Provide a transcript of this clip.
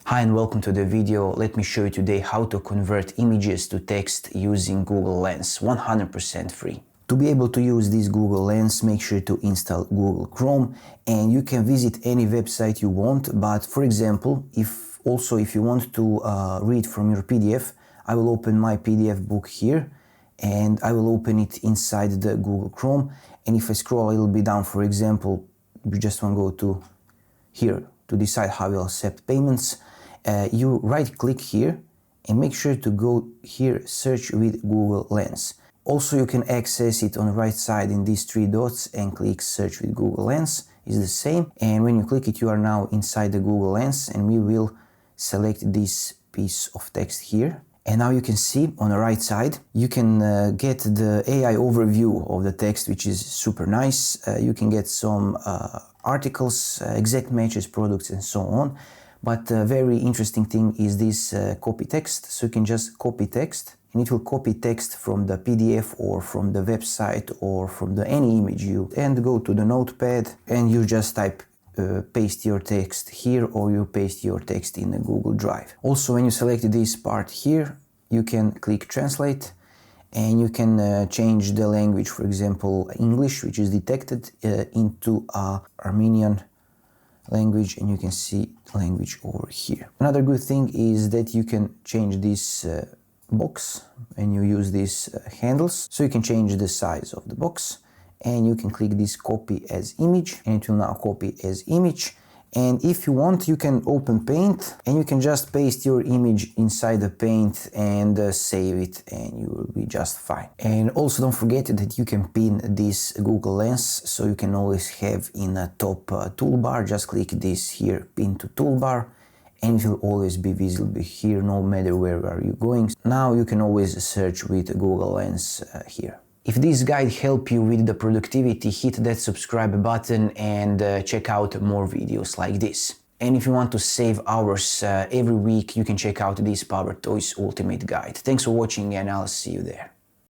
Hi and welcome to the video. Let me show you today how to convert images to text using Google Lens, 100% free. To be able to use this Google Lens, make sure to install Google Chrome, and you can visit any website you want. But for example, if you want to read from your PDF, I will open my PDF book here and I will open it inside the Google Chrome. And if I scroll a little bit down, for example, you just want to go to here to decide how you'll accept payments. You right click here and make sure to go here, search with Google Lens. Also, you can access it on the right side in these three dots and click search with Google Lens. It's the same. And when you click it, you are now inside the Google Lens, and we will select this piece of text here. And now you can see on the right side, you can get the AI overview of the text, which is super nice. You can get some articles, exact matches, products, and so on. But a very interesting thing is this copy text. So you can just copy text, and it will copy text from the PDF or from the website or from any image and go to the Notepad, and you just type paste your text here, or you paste your text in the Google Drive. Also, when you select this part here, you can click translate, and you can change the language, for example, English, which is detected, into Armenian language, and you can see language over here. Another good thing is that you can change this box, and you use these handles, so you can change the size of the box, and you can click this copy as image, and it will now copy as image. And if you want, you can open Paint, and you can just paste your image inside the Paint and save it, and you will be just fine. And also don't forget that you can pin this Google Lens, so you can always have in a top toolbar. Just click this here, pin to toolbar, and it will always be visible here, no matter where are you going. Now you can always search with Google Lens here. If this guide helped you with the productivity, hit that subscribe button and check out more videos like this. And if you want to save hours every week, you can check out this Power Toys Ultimate Guide. Thanks for watching, and I'll see you there.